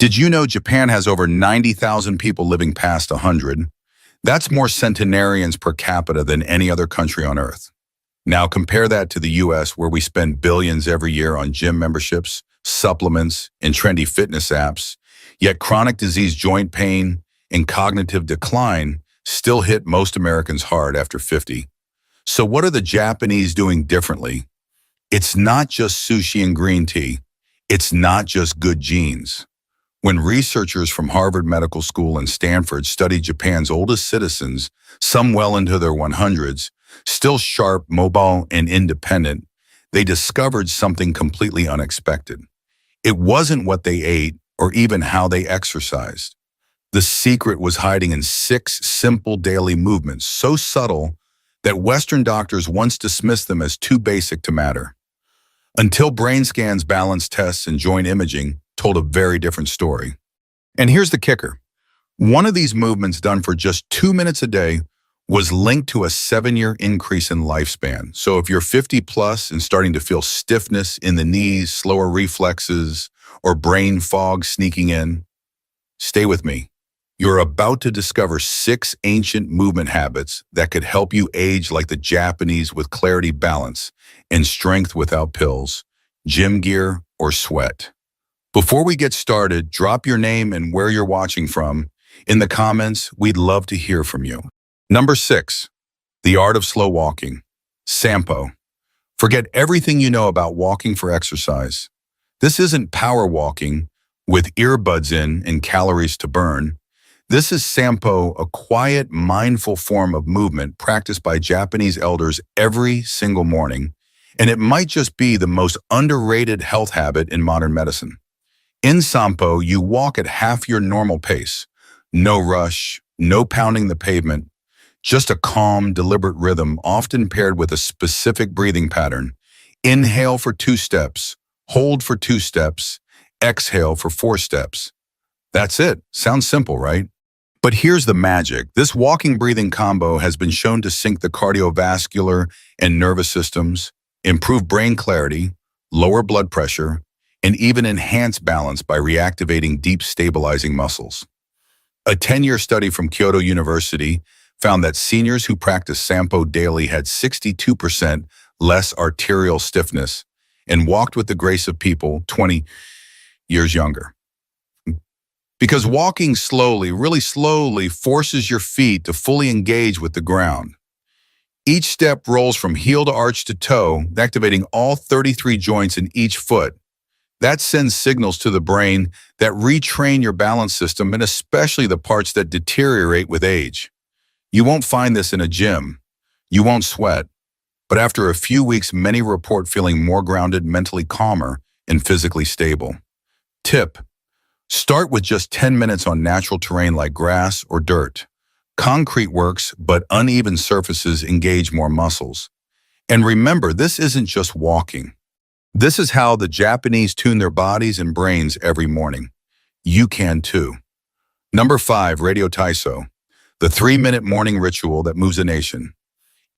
Did you know Japan has over 90,000 people living past 100? That's more centenarians per capita than any other country on Earth. Now compare that to the US, where we spend billions every year on gym memberships, supplements, and trendy fitness apps, yet chronic disease, joint pain, and cognitive decline still hit most Americans hard after 50. So what are the Japanese doing differently? It's not just sushi and green tea. It's not just good genes. When researchers from Harvard Medical School and Stanford studied Japan's oldest citizens, some well into their 100s, still sharp, mobile, and independent, they discovered something completely unexpected. It wasn't what they ate or even how they exercised. The secret was hiding in 6 simple daily movements, so subtle that Western doctors once dismissed them as too basic to matter. Until brain scans, balance tests, and joint imaging told a very different story. And here's the kicker. One of these movements, done for just 2 minutes a day, was linked to a 7-year increase in lifespan. So if you're 50 plus and starting to feel stiffness in the knees, slower reflexes, or brain fog sneaking in, stay with me. You're about to discover 6 ancient movement habits that could help you age like the Japanese, with clarity, balance, and strength without pills, gym gear, or sweat. Before we get started, drop your name and where you're watching from in the comments. We'd love to hear from you. Number 6, the art of slow walking. Sampo. Forget everything you know about walking for exercise. This isn't power walking with earbuds in and calories to burn. This is Sampo, a quiet, mindful form of movement practiced by Japanese elders every single morning, and it might just be the most underrated health habit in modern medicine. In Sampo, you walk at half your normal pace. No rush, no pounding the pavement, just a calm, deliberate rhythm, often paired with a specific breathing pattern. Inhale for 2 steps, hold for 2 steps, exhale for 4 steps. That's it. Sounds simple, right? But here's the magic. This walking-breathing combo has been shown to sync the cardiovascular and nervous systems, improve brain clarity, lower blood pressure, and even enhance balance by reactivating deep, stabilizing muscles. A 10-year study from Kyoto University found that seniors who practiced Sampo daily had 62% less arterial stiffness and walked with the grace of people 20 years younger. Because walking slowly, really slowly, forces your feet to fully engage with the ground. Each step rolls from heel to arch to toe, activating all 33 joints in each foot. That sends signals to the brain that retrain your balance system, and especially the parts that deteriorate with age. You won't find this in a gym. You won't sweat. But after a few weeks, many report feeling more grounded, mentally calmer, and physically stable. Tip: start with just 10 minutes on natural terrain like grass or dirt. Concrete works, but uneven surfaces engage more muscles. And remember, this isn't just walking. This is how the Japanese tune their bodies and brains every morning. You can too. Number 5, Radio Taiso, the 3-minute morning ritual that moves a nation.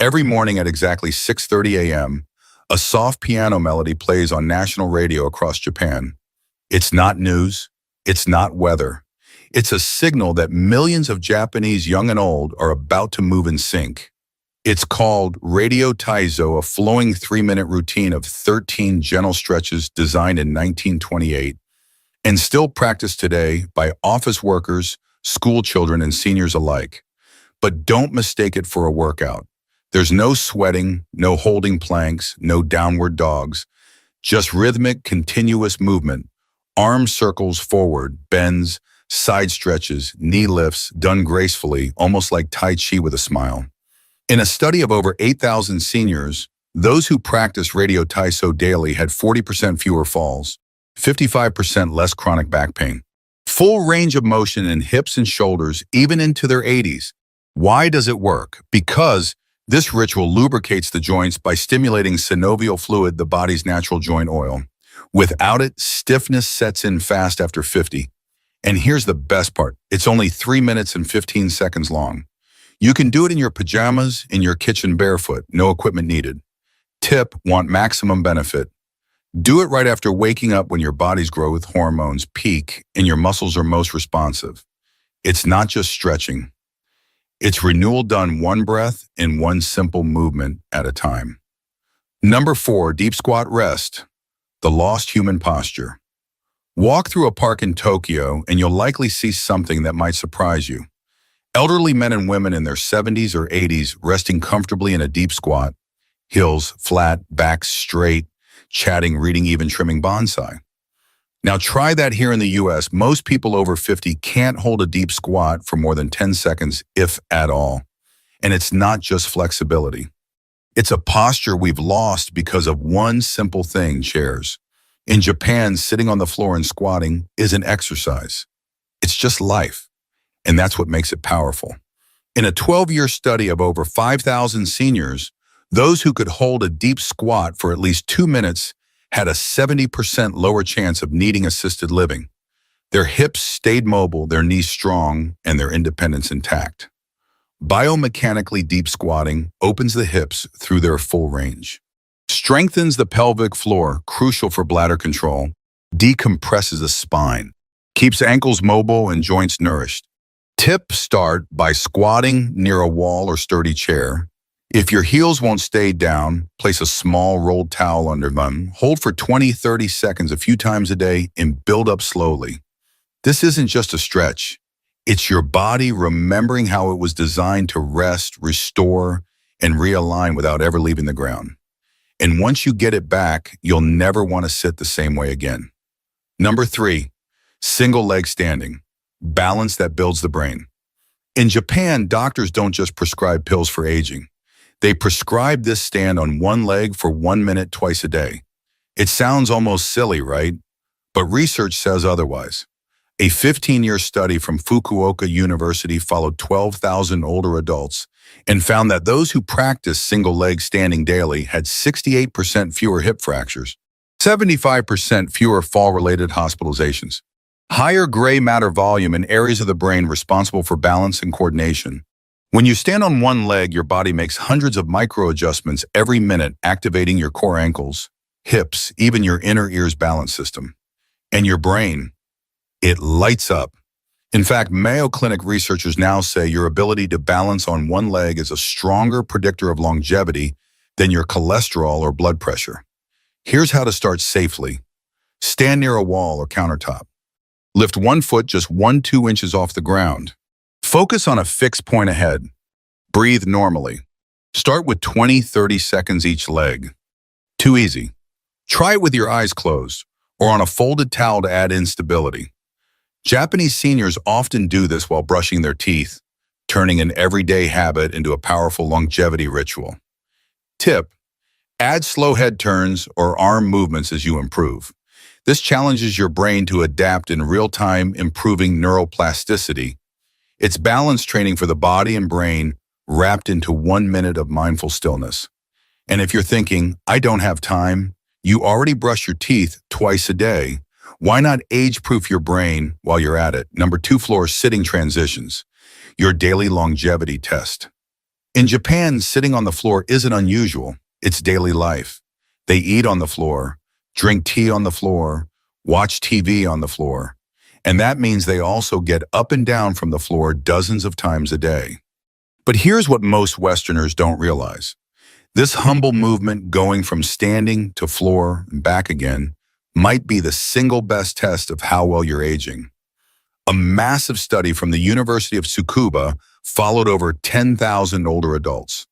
Every morning at exactly 6:30 a.m., a soft piano melody plays on national radio across Japan. It's not news. It's not weather. It's a signal that millions of Japanese, young and old, are about to move in sync. It's called Radio Taiso, a flowing 3-minute routine of 13 gentle stretches designed in 1928 and still practiced today by office workers, school children, and seniors alike. But don't mistake it for a workout. There's no sweating, no holding planks, no downward dogs, just rhythmic, continuous movement. Arm circles forward, bends, side stretches, knee lifts, done gracefully, almost like Tai Chi with a smile. In a study of over 8,000 seniors, those who practiced Radio Taiso daily had 40% fewer falls, 55% less chronic back pain, full range of motion in hips and shoulders, even into their 80s. Why does it work? Because this ritual lubricates the joints by stimulating synovial fluid, the body's natural joint oil. Without it, stiffness sets in fast after 50. And here's the best part. It's only 3 minutes and 15 seconds long. You can do it in your pajamas, in your kitchen barefoot, no equipment needed. Tip: want maximum benefit? Do it right after waking up when your body's growth hormones peak and your muscles are most responsive. It's not just stretching. It's renewal done one breath in one simple movement at a time. Number 4, deep squat rest, the lost human posture. Walk through a park in Tokyo and you'll likely see something that might surprise you. Elderly men and women in their 70s or 80s resting comfortably in a deep squat, heels flat, backs straight, chatting, reading, even trimming bonsai. Now try that here in the US. Most people over 50 can't hold a deep squat for more than 10 seconds, if at all. And it's not just flexibility. It's a posture we've lost because of one simple thing, chairs. In Japan, sitting on the floor and squatting isn't exercise. It's just life. And that's what makes it powerful. In a 12-year study of over 5,000 seniors, those who could hold a deep squat for at least 2 minutes had a 70% lower chance of needing assisted living. Their hips stayed mobile, their knees strong, and their independence intact. Biomechanically, deep squatting opens the hips through their full range, strengthens the pelvic floor, crucial for bladder control, decompresses the spine, keeps ankles mobile and joints nourished. Tip: start by squatting near a wall or sturdy chair. If your heels won't stay down, place a small rolled towel under them. Hold for 20-30 seconds a few times a day and build up slowly. This isn't just a stretch. It's your body remembering how it was designed to rest, restore, and realign without ever leaving the ground. And once you get it back, you'll never want to sit the same way again. Number 3, single leg standing. Balance that builds the brain. In Japan, doctors don't just prescribe pills for aging. They prescribe this stand on one leg for 1 minute twice a day. It sounds almost silly, right? But research says otherwise. A 15-year study from Fukuoka University followed 12,000 older adults and found that those who practiced single leg standing daily had 68% fewer hip fractures, 75% fewer fall-related hospitalizations, higher gray matter volume in areas of the brain responsible for balance and coordination. When you stand on one leg, your body makes hundreds of micro adjustments every minute, activating your core ankles, hips, even your inner ear's balance system. And your brain, it lights up. In fact, Mayo Clinic researchers now say your ability to balance on one leg is a stronger predictor of longevity than your cholesterol or blood pressure. Here's how to start safely. Stand near a wall or countertop. Lift one foot just 1-2 inches off the ground. Focus on a fixed point ahead. Breathe normally. Start with 20-30 seconds each leg. Too easy. Try it with your eyes closed or on a folded towel to add instability. Japanese seniors often do this while brushing their teeth, turning an everyday habit into a powerful longevity ritual. Tip: add slow head turns or arm movements as you improve. This challenges your brain to adapt in real time, improving neuroplasticity. It's balance training for the body and brain wrapped into 1 minute of mindful stillness. And if you're thinking, I don't have time, you already brush your teeth twice a day. Why not age-proof your brain while you're at it? Number 2, floor sitting transitions, your daily longevity test. In Japan, sitting on the floor isn't unusual. It's daily life. They eat on the floor, drink tea on the floor, watch TV on the floor. And that means they also get up and down from the floor dozens of times a day. But here's what most Westerners don't realize. This humble movement going from standing to floor and back again might be the single best test of how well you're aging. A massive study from the University of Tsukuba followed over 10,000 older adults.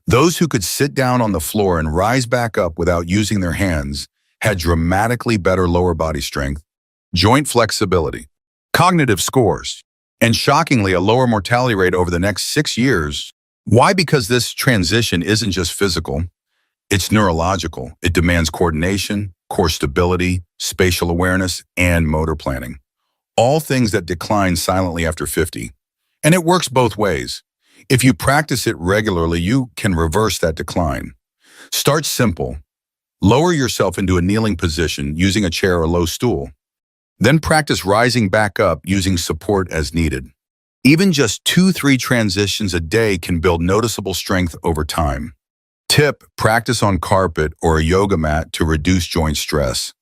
Those who could sit down on the floor and rise back up without using their hands had dramatically better lower body strength, joint flexibility, cognitive scores, and shockingly a lower mortality rate over the next 6 years. Why? Because this transition isn't just physical, it's neurological. It demands coordination, core stability, spatial awareness, and motor planning. All things that decline silently after 50. And it works both ways. If you practice it regularly, you can reverse that decline. Start simple. Lower yourself into a kneeling position using a chair or low stool. Then practice rising back up using support as needed. Even just 2-3 transitions a day can build noticeable strength over time. Tip, practice on carpet or a yoga mat to reduce joint stress.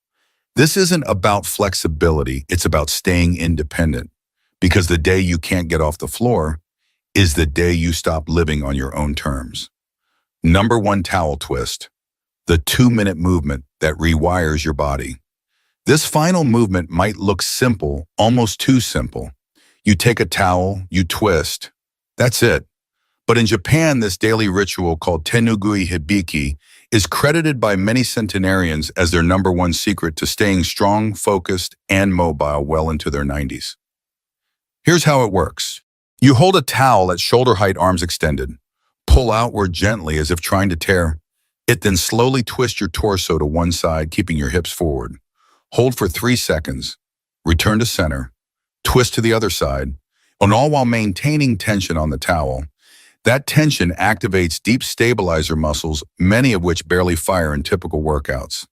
This isn't about flexibility, it's about staying independent. Because the day you can't get off the floor is the day you stop living on your own terms. Number one, towel twist. The 2-minute movement that rewires your body. This final movement might look simple, almost too simple. You take a towel, you twist. That's it. But in Japan, this daily ritual called tenugui hibiki is credited by many centenarians as their number one secret to staying strong, focused, and mobile well into their 90s. Here's how it works. You hold a towel at shoulder height, arms extended. Pull outward gently as if trying to tear. Then slowly twist your torso to one side, keeping your hips forward. Hold for 3 seconds. Return to center. Twist to the other side, and all while maintaining tension on the towel. That tension activates deep stabilizer muscles, many of which barely fire in typical workouts.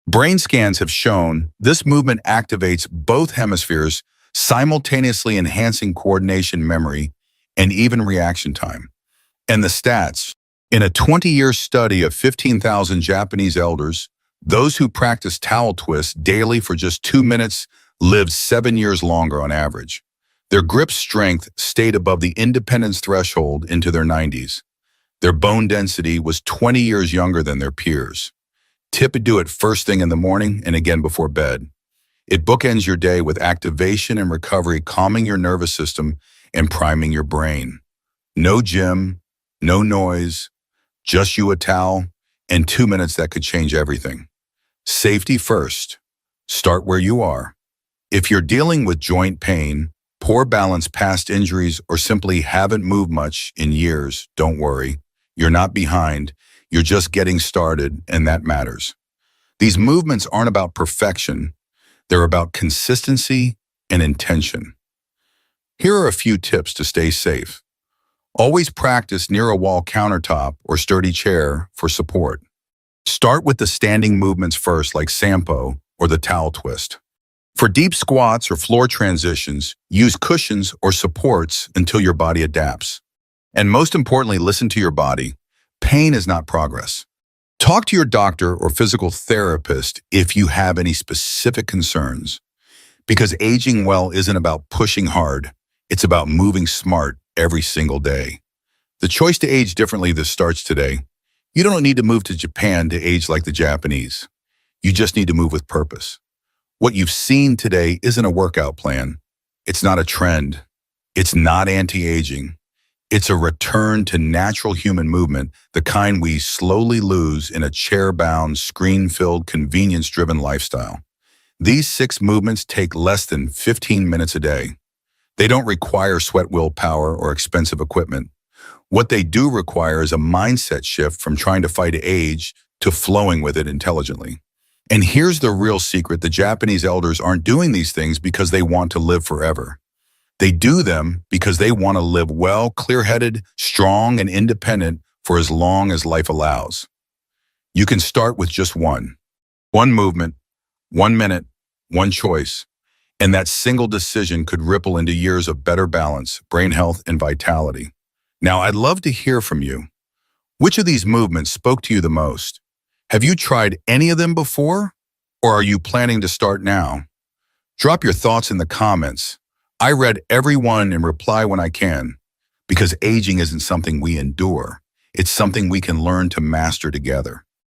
Brain scans have shown this movement activates both hemispheres, simultaneously enhancing coordination, memory, and even reaction time. And the stats, in a 20-year study of 15,000 Japanese elders, those who practiced towel twists daily for just 2 minutes lived 7 years longer on average. Their grip strength stayed above the independence threshold into their 90s. Their bone density was 20 years younger than their peers. Tip, do it first thing in the morning and again before bed. It bookends your day with activation and recovery, calming your nervous system and priming your brain. No gym, no noise, just you, a towel, and 2 minutes that could change everything. Safety first. Start where you are. If you're dealing with joint pain, poor balance, past injuries, or simply haven't moved much in years, don't worry. You're not behind. You're just getting started, and that matters. These movements aren't about perfection. They're about consistency and intention. Here are a few tips to stay safe. Always practice near a wall, countertop, or sturdy chair for support. Start with the standing movements first, like sampo or the towel twist. For deep squats or floor transitions, use cushions or supports until your body adapts. And most importantly, listen to your body. Pain is not progress. Talk to your doctor or physical therapist if you have any specific concerns. Because aging well isn't about pushing hard. It's about moving smart every single day. The choice to age differently this starts today. You don't need to move to Japan to age like the Japanese. You just need to move with purpose. What you've seen today isn't a workout plan. It's not a trend. It's not anti-aging. It's a return to natural human movement, the kind we slowly lose in a chair-bound, screen-filled, convenience-driven lifestyle. These 6 movements take less than 15 minutes a day. They don't require sweat willpower or expensive equipment. What they do require is a mindset shift from trying to fight age to flowing with it intelligently. And here's the real secret. The Japanese elders aren't doing these things because they want to live forever. They do them because they want to live well, clear-headed, strong, and independent for as long as life allows. You can start with just one movement, 1 minute, one choice, and that single decision could ripple into years of better balance, brain health, and vitality. Now, I'd love to hear from you. Which of these movements spoke to you the most? Have you tried any of them before, or are you planning to start now? Drop your thoughts in the comments. I read every one and reply when I can, because aging isn't something we endure. It's something we can learn to master together.